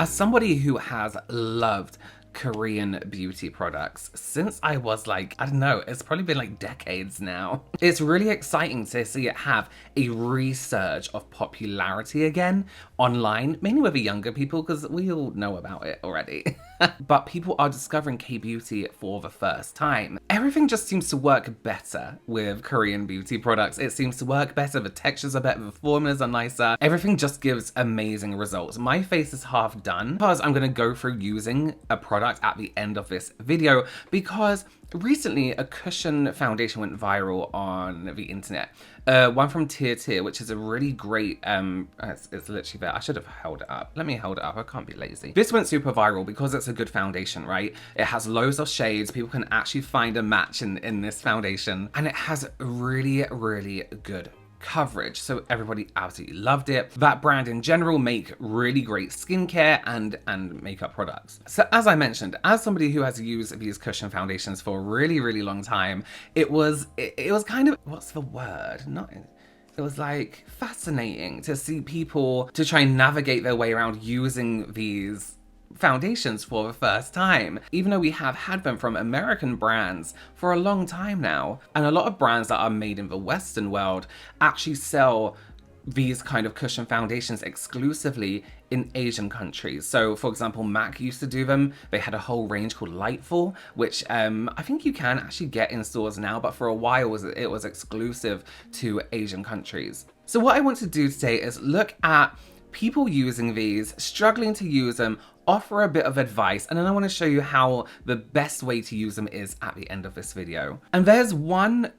As somebody who has loved Korean beauty products since I was like, I don't know, it's probably been like decades now. It's really exciting to see it have a resurge of popularity again online, mainly with the younger people, because we all know about it already. But people are discovering K-beauty for the first time. Everything just seems to work better with Korean beauty products. It seems to work better, the textures are better, the formulas are nicer. Everything just gives amazing results. My face is half done because I'm gonna go through using a product at the end of this video, because recently a cushion foundation went viral on the internet. One from Tier, which is a really great, it's literally there. I should have held it up. Let me hold it up, I can't be lazy. This went super viral because it's a good foundation, right? It has loads of shades. People can actually find a match in this foundation. And it has really, really good coverage, so everybody absolutely loved it. That brand in general make really great skincare and makeup products. So as I mentioned, as somebody who has used these cushion foundations for a really, really long time, it was kind of, what's the word? It was like fascinating to see people to try and navigate their way around using these foundations for the first time, even though we have had them from American brands for a long time now. And a lot of brands that are made in the Western world actually sell these kind of cushion foundations exclusively in Asian countries. So for example, MAC used to do them. They had a whole range called Lightful, which I think you can actually get in stores now, but for a while it was exclusive to Asian countries. So what I want to do today is look at people using these, struggling to use them, offer a bit of advice, and then I want to show you how the best way to use them is at the end of this video. And there's one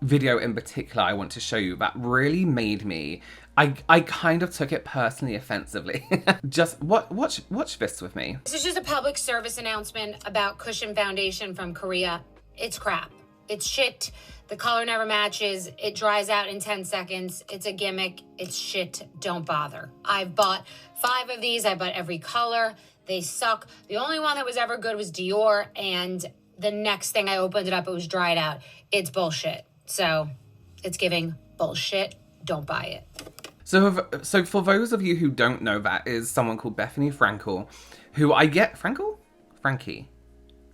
video in particular I want to show you that really made me, I kind of took it personally offensively. Just watch this with me. This is just a public service announcement about cushion foundation from Korea. It's crap. It's shit. The color never matches. It dries out in 10 seconds. It's a gimmick. It's shit. Don't bother. I've bought 5 of these. I bought every color. They suck. The only one that was ever good was Dior. And the next thing I opened it up, it was dried out. It's bullshit. So it's giving bullshit. Don't buy it. So for those of you who don't know, that is someone called Bethany Frankel, who I get, Frankie.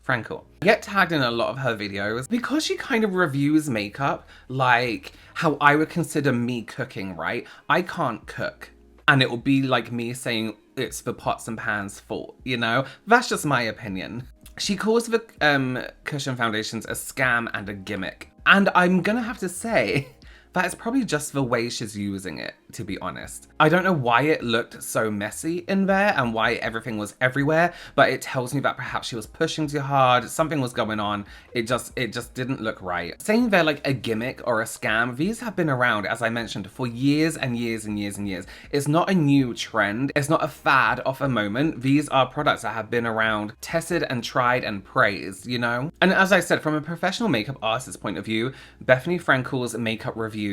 Frankel. I get tagged in a lot of her videos because she kind of reviews makeup like how I would consider me cooking, right? I can't cook. And it will be like me saying it's the pots and pans fault, you know? That's just my opinion. She calls the cushion foundations a scam and a gimmick. And I'm gonna have to say, that is probably just the way she's using it, to be honest. I don't know why it looked so messy in there and why everything was everywhere, but it tells me that perhaps she was pushing too hard, something was going on, it just didn't look right. Saying they're like a gimmick or a scam, these have been around, as I mentioned, for years and years and years and years. It's not a new trend, it's not a fad of a moment. These are products that have been around, tested and tried and praised, you know? And as I said, from a professional makeup artist's point of view, Bethany Frankel's makeup reviews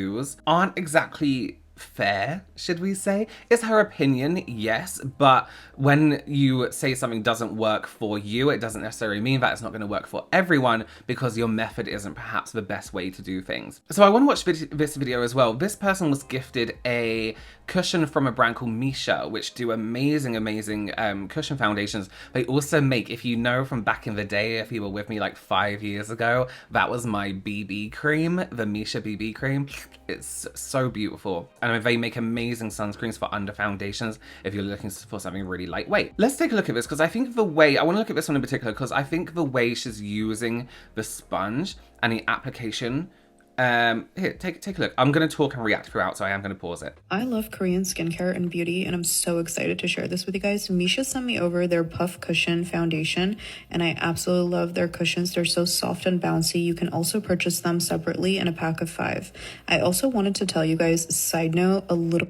aren't exactly fair, should we say. It's her opinion, yes, but when you say something doesn't work for you, it doesn't necessarily mean that it's not going to work for everyone because your method isn't perhaps the best way to do things. So I want to watch this video as well. This person was gifted a cushion from a brand called Misha, which do amazing cushion foundations. They also make, if you know from back in the day, if you were with me like 5 years ago, that was my BB cream, the Misha BB cream. It's so beautiful. And they make amazing sunscreens for under foundations if you're looking for something really lightweight. Let's take a look at this because I think the way, I want to look at this one in particular because I think the way she's using the sponge and the application, here, take a look. I'm going to talk and react throughout, so I am going to pause it. I love Korean skincare and beauty, and I'm so excited to share this with you guys. Misha sent me over their Puff Cushion Foundation, and I absolutely love their cushions. They're so soft and bouncy. You can also purchase them separately in a pack of 5. I also wanted to tell you guys, side note, a little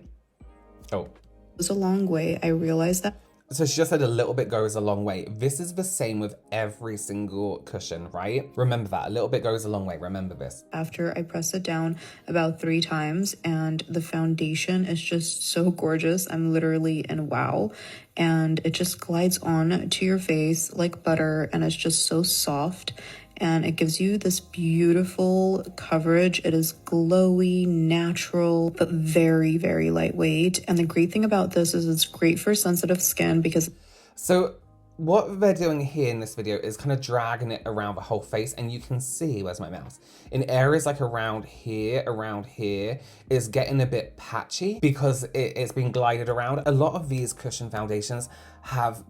goes a long way. I realized that. So she just said a little bit goes a long way. This is the same with every single cushion, right? Remember that, a little bit goes a long way, remember this. After I press it down about 3 times, and the foundation is just so gorgeous. I'm literally in wow. And it just glides on to your face like butter, and it's just so soft. and it gives you this beautiful coverage. It is glowy, natural, but very, very lightweight. And the great thing about this is it's great for sensitive skin because... So what they're doing here in this video is kind of dragging it around the whole face, and you can see, where's my mouse? In areas like around here is getting a bit patchy because it's been glided around. A lot of these cushion foundations have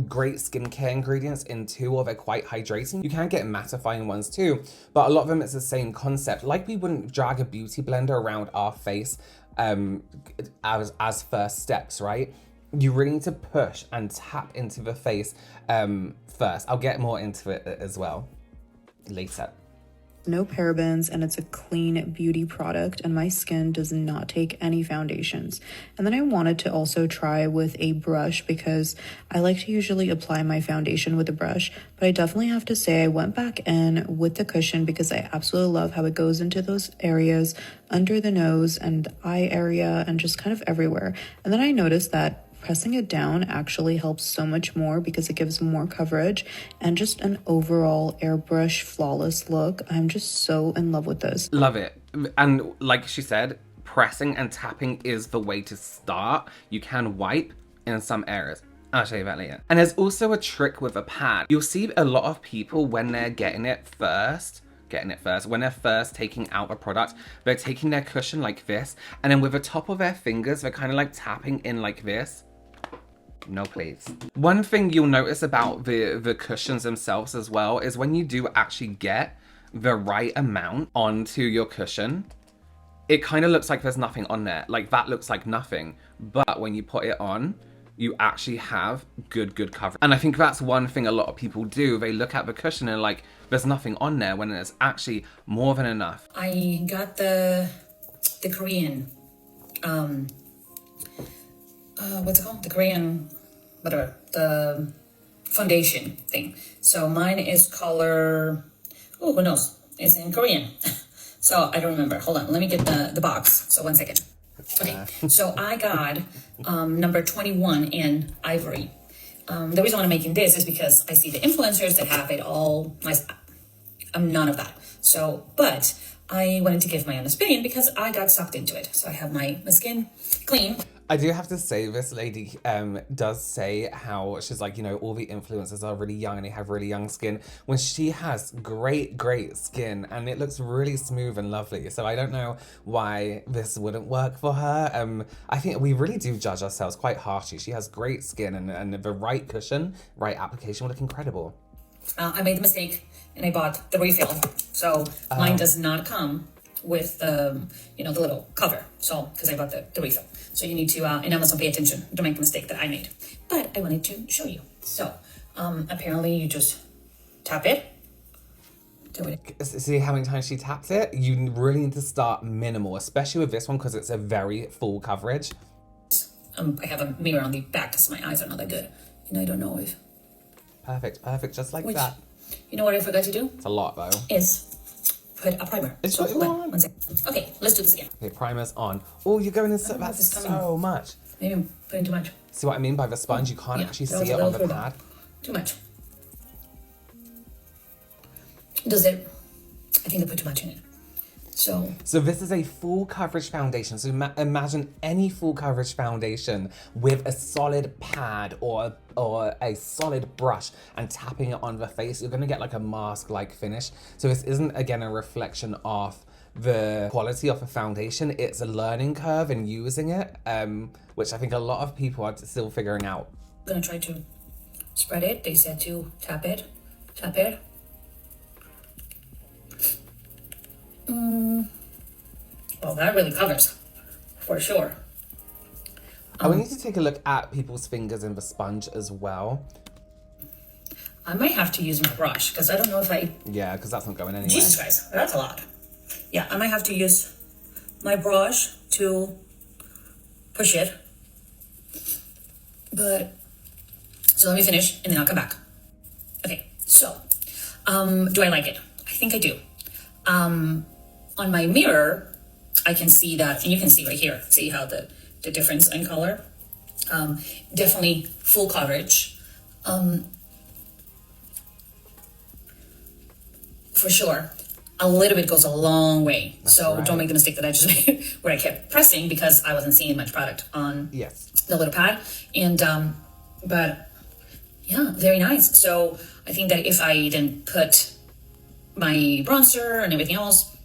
great skincare ingredients in too, or they're quite hydrating. You can get mattifying ones too, but a lot of them it's the same concept. Like we wouldn't drag a beauty blender around our face as first steps, right? You really need to push and tap into the face first. I'll get more into it as well later. No parabens, and it's a clean beauty product, and my skin does not take any foundations. And then I wanted to also try with a brush because I like to usually apply my foundation with a brush, but I definitely have to say I went back in with the cushion because I absolutely love how it goes into those areas under the nose and eye area and just kind of everywhere. And then I noticed that pressing it down actually helps so much more because it gives more coverage and just an overall airbrush flawless look. I'm just so in love with this. Love it. And like she said, pressing and tapping is the way to start. You can wipe in some areas. I'll show you that later. And there's also a trick with a pad. You'll see a lot of people when they're getting it first, when they're first taking out a product, they're taking their cushion like this, and then with the top of their fingers, they're kind of like tapping in like this. No, please. One thing you'll notice about the cushions themselves as well is when you do actually get the right amount onto your cushion, it kind of looks like there's nothing on there. Like that looks like nothing. But when you put it on, you actually have good coverage. And I think that's one thing a lot of people do. They look at the cushion and like, there's nothing on there when there's actually more than enough. I got the Korean, what's it called? The Korean, whatever, the foundation thing. So mine is color, oh, who knows? It's in Korean. So I don't remember. Hold on, let me get the box. So 1 second. Okay, so I got number 21 in ivory. The reason why I'm making this is because I see the influencers that have it all. I'm none of that. So, but I wanted to give my own a spin because I got sucked into it. So I have my skin clean. I do have to say, this lady does say how she's like, you know, all the influencers are really young and they have really young skin, when she has great skin and it looks really smooth and lovely. So I don't know why this wouldn't work for her. I think we really do judge ourselves quite harshly. She has great skin and the right cushion, right application would look incredible. I made the mistake and I bought the refill. So mine does not come with the, you know, the little cover. So, because I bought the refill. So you need to, in Amazon, pay attention. Don't make the mistake that I made. But I wanted to show you. So, apparently you just tap it. Do it. See how many times she taps it? You really need to start minimal, especially with this one because it's a very full coverage. I have a mirror on the back because my eyes are not that good. And I don't know if... Perfect, just like that. You know what I forgot to do? It's a lot though. Is put a primer. It's so hold on 1 second. Okay, let's do this again. Okay, primer's on. Oh, you're going in that's so much. Maybe I'm putting too much. See what I mean by the sponge? You can't actually see it on the pad. Too much. Does it? I think they put too much in it. So this is a full coverage foundation. So imagine any full coverage foundation with a solid pad or a solid brush and tapping it on the face. You're gonna get like a mask-like finish. So this isn't, again, a reflection of the quality of a foundation. It's a learning curve in using it, which I think a lot of people are still figuring out. I'm gonna try to spread it. They said to tap it. Tap it. Well, that really covers, for sure. I want you to take a look at people's fingers in the sponge as well. I might have to use my brush, because I don't know if I... Yeah, because that's not going anywhere. Jesus Christ, that's a lot. Yeah, I might have to use my brush to push it. But, so let me finish, and then I'll come back. Okay, so, do I like it? I think I do. On my mirror, I can see that, and you can see right here, see how the difference in color. Definitely full coverage. for sure, a little bit goes a long way. So right. don't make the mistake that I just made where I kept pressing because I wasn't seeing much product on the little pad. And but yeah, very nice. So I think that if I didn't put my bronzer and everything else,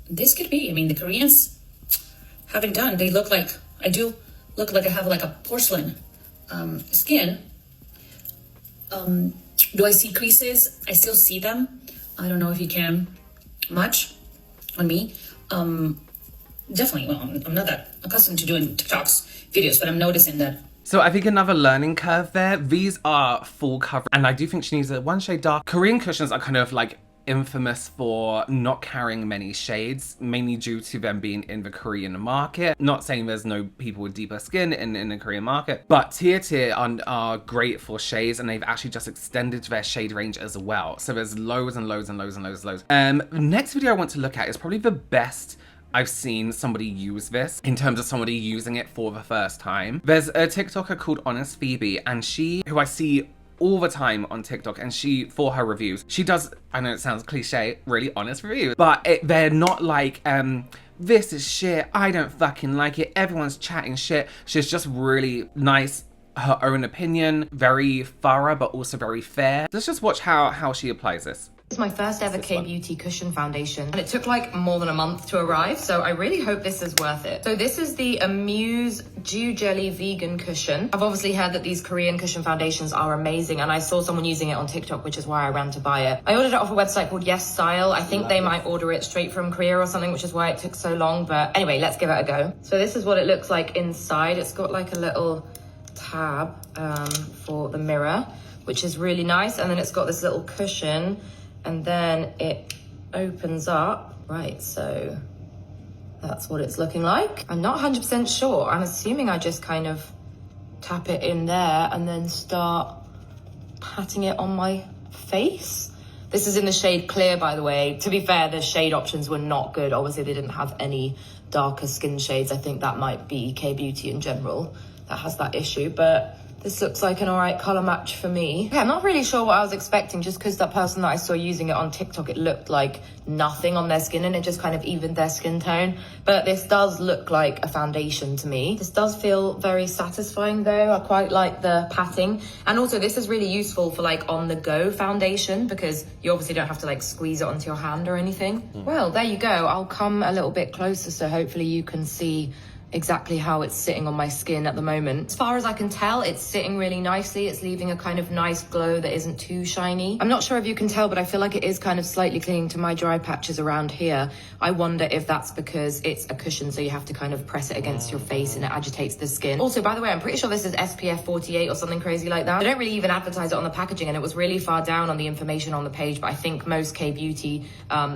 this could be. I mean, the Koreans haven't done. They look like I do look like I have like a porcelain skin. Do I see creases? I still see them. I don't know if you can much on me. Definitely, well, I'm not that accustomed to doing TikToks videos, but I'm noticing that. So I think another learning curve there. These are full coverage, and I do think she needs a one shade dark. Korean cushions are kind of like infamous for not carrying many shades, mainly due to them being in the Korean market. Not saying there's no people with deeper skin in the Korean market, but Tier are great for shades, and they've actually just extended their shade range as well. So there's loads and loads and loads and loads and loads. Next video I want to look at is probably the best I've seen somebody use this in terms of somebody using it for the first time. There's a TikToker called Honest Phoebe, and who I see all the time on TikTok, and for her reviews, she does, I know it sounds cliche, really honest reviews, but they're not like, this is shit, I don't fucking like it, everyone's chatting shit. She's just really nice, her own opinion, very thorough, but also very fair. Let's just watch how she applies this. This is my first ever K-Beauty cushion foundation, and it took like more than a month to arrive, so I really hope this is worth it. So this is the Amuse Dew Jelly Vegan Cushion. I've obviously heard that these Korean cushion foundations are amazing, and I saw someone using it on TikTok, which is why I ran to buy it. I ordered it off a website called Yes Style. I think they might order it straight from Korea or something, which is why it took so long, but anyway, let's give it a go. So this is what it looks like inside. It's got like a little tab for the mirror, which is really nice, and then it's got this little cushion, and then it opens up. Right, so that's what it's looking like. I'm not 100% sure. I'm assuming I just kind of tap it in there and then start patting it on my face. This is in the shade Clear, by the way. To be fair, the shade options were not good. Obviously, they didn't have any darker skin shades. I think that might be K-Beauty in general that has that issue, but this looks like an all right color match for me. Yeah, I'm not really sure what I was expecting, just because that person that I saw using it on TikTok, it looked like nothing on their skin and it just kind of evened their skin tone. But this does look like a foundation to me. This does feel very satisfying though. I quite like the patting. And also this is really useful for like on the go foundation, because you obviously don't have to like squeeze it onto your hand or anything. Well, there you go. I'll come a little bit closer so hopefully you can see exactly how it's sitting on my skin at the moment. As far as I can tell, it's sitting really nicely. It's leaving a kind of nice glow that isn't too shiny. I'm not sure if you can tell, but I feel like it is kind of slightly clinging to my dry patches around here. I wonder if that's because it's a cushion, so you have to kind of press it against your face and it agitates the skin. Also, by the way, I'm pretty sure this is SPF 48 or something crazy like that. They don't really even advertise it on the packaging, and it was really far down on the information on the page, but I think most K-Beauty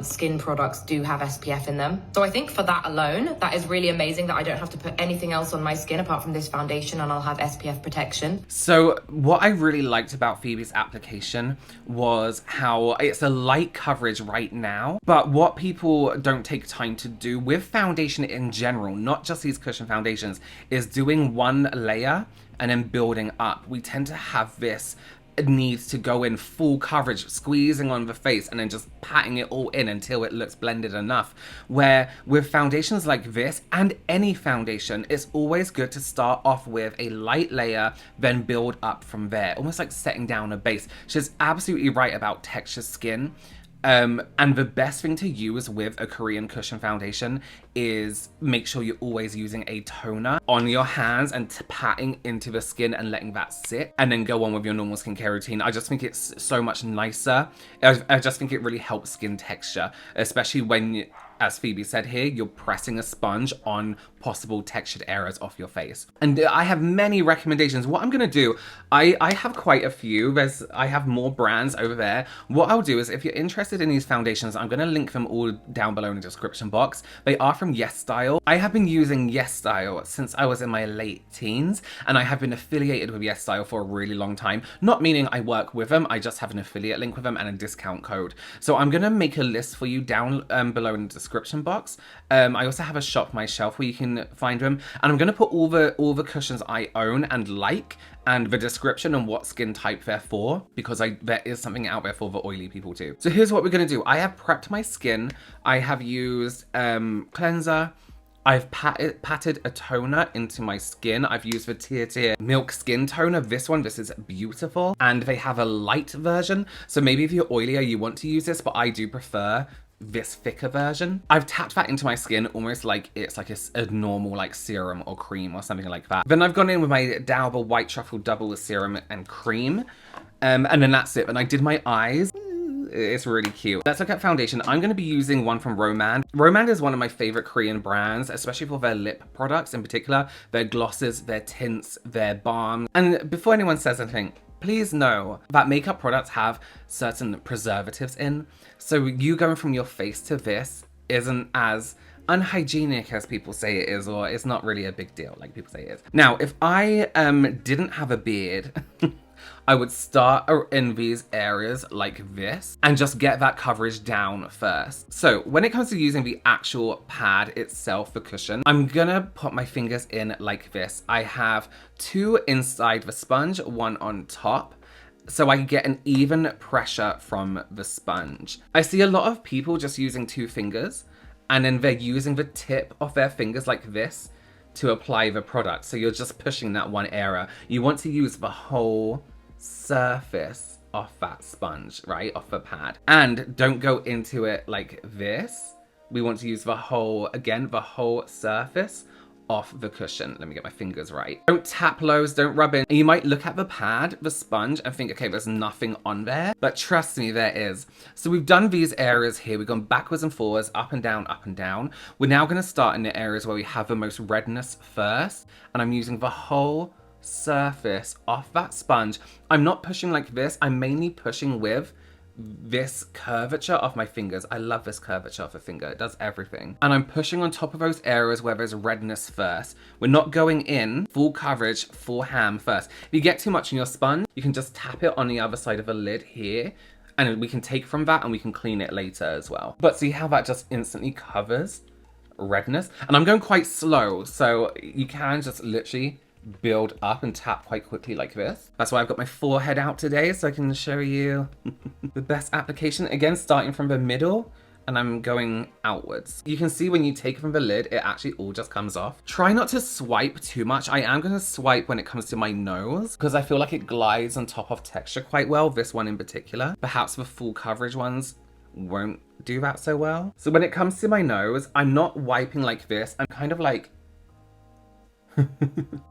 skin products do have SPF in them. So I think for that alone, that is really amazing that I don't have to put anything else on my skin apart from this foundation, and I'll have SPF protection. So what I really liked about Phoebe's application was how it's a light coverage right now, but what people don't take time to do with foundation in general, not just these cushion foundations, is doing one layer and then building up. We tend to have this needs to go in full coverage, squeezing on the face and then just patting it all in until it looks blended enough. Where with foundations like this, and any foundation, it's always good to start off with a light layer, then build up from there, almost like setting down a base. She's absolutely right about textured skin. And the best thing to use with a Korean cushion foundation is make sure you're always using a toner on your hands and patting into the skin and letting that sit, and then go on with your normal skincare routine. I just think it's so much nicer. I just think it really helps skin texture, especially when, as Phoebe said here, you're pressing a sponge on possible textured areas off your face. And I have many recommendations. What I'm gonna do, I have quite a few. I have more brands over there. What I'll do is, if you're interested in these foundations, I'm gonna link them all down below in the description box. They are from Yes Style. I have been using Yes Style since I was in my late teens, and I have been affiliated with Yes Style for a really long time. Not meaning I work with them, I just have an affiliate link with them and a discount code. So I'm gonna make a list for you down below in the description description box. I also have a shop my shelf where you can find them, and I'm going to put all the cushions I own and like, and the description on what skin type they're for, because there is something out there for the oily people too. So here's what we're going to do. I have prepped my skin. I have used cleanser. I've patted a toner into my skin. I've used the Tier Milk Skin Toner. This is beautiful. And they have a light version. So maybe if you're oilier, you want to use this, but I do prefer this thicker version. I've tapped that into my skin almost like it's like a normal like serum or cream or something like that. Then I've gone in with my Dauber White Truffle Double Serum and Cream. And then that's it. And I did my eyes. It's really cute. Let's look at foundation. I'm going to be using one from Romand. Romand is one of my favorite Korean brands, especially for their lip products in particular, their glosses, their tints, their balms. And before anyone says anything, please know that makeup products have certain preservatives in. So you going from your face to this isn't as unhygienic as people say it is, or it's not really a big deal like people say it is. Now, if I didn't have a beard, I would start in these areas like this and just get that coverage down first. So when it comes to using the actual pad itself, the cushion, I'm gonna put my fingers in like this. I have 2 inside the sponge, 1 on top, so I get an even pressure from the sponge. I see a lot of people just using 2 fingers, and then they're using the tip of their fingers like this to apply the product. So you're just pushing that one area. You want to use the whole surface of that sponge, right? Off the pad. And don't go into it like this. We want to use the whole, again, the whole surface off the cushion. Let me get my fingers right. Don't tap lows, don't rub in. And you might look at the pad, the sponge, and think, okay, there's nothing on there. But trust me, there is. So we've done these areas here. We've gone backwards and forwards, up and down, up and down. We're now gonna start in the areas where we have the most redness first. And I'm using the whole surface off that sponge. I'm not pushing like this. I'm mainly pushing with this curvature of my fingers. I love this curvature of a finger. It does everything. And I'm pushing on top of those areas where there's redness first. We're not going in full coverage, full ham first. If you get too much in your sponge, you can just tap it on the other side of the lid here, and we can take from that and we can clean it later as well. But see how that just instantly covers redness? And I'm going quite slow, so you can just literally build up and tap quite quickly like this. That's why I've got my forehead out today, so I can show you the best application. Again, starting from the middle, and I'm going outwards. You can see when you take it from the lid, it actually all just comes off. Try not to swipe too much. I am gonna swipe when it comes to my nose, because I feel like it glides on top of texture quite well, this one in particular. Perhaps the full coverage ones won't do that so well. So when it comes to my nose, I'm not wiping like this. I'm kind of like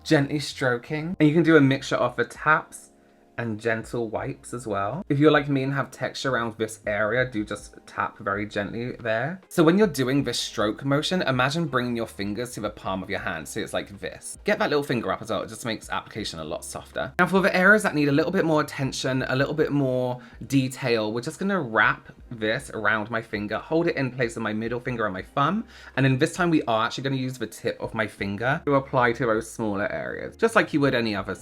gently stroking. And you can do a mixture of the taps and gentle wipes as well. If you're like me and have texture around this area, do just tap very gently there. So when you're doing this stroke motion, imagine bringing your fingers to the palm of your hand. So it's like this. Get that little finger up as well. It just makes application a lot softer. Now for the areas that need a little bit more attention, a little bit more detail, we're just gonna wrap this around my finger, hold it in place on my middle finger and my thumb. And then this time we are actually gonna use the tip of my finger to apply to those smaller areas, just like you would any other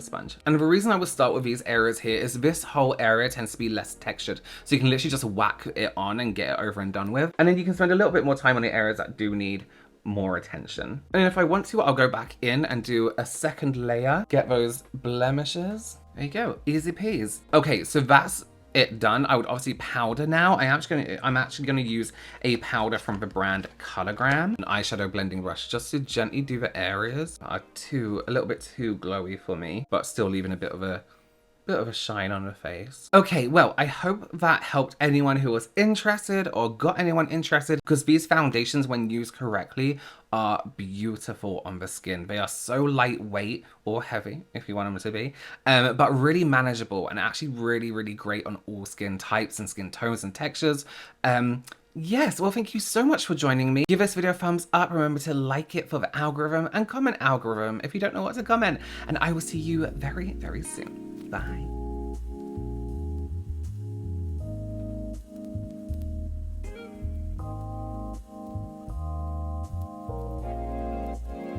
sponge. And the reason I was start with these areas here is this whole area tends to be less textured, so you can literally just whack it on and get it over and done with, and then you can spend a little bit more time on the areas that do need more attention. And if I want to, I'll go back in and do a second layer, get those blemishes. There you go, easy peas. Okay, so that's it done. I would obviously powder now. I'm actually gonna use a powder from the brand Cologram, an eyeshadow blending brush, just to gently do the areas that are a little bit too glowy for me, but still leaving a bit of a shine on the face. Okay, well, I hope that helped anyone who was interested or got anyone interested, because these foundations, when used correctly, are beautiful on the skin. They are so lightweight or heavy, if you want them to be, but really manageable and actually really, really great on all skin types and skin tones and textures. Yes, well, thank you so much for joining me. Give this video a thumbs up. Remember to like it for the algorithm, and comment algorithm if you don't know what to comment. And I will see you very, very soon. Bye.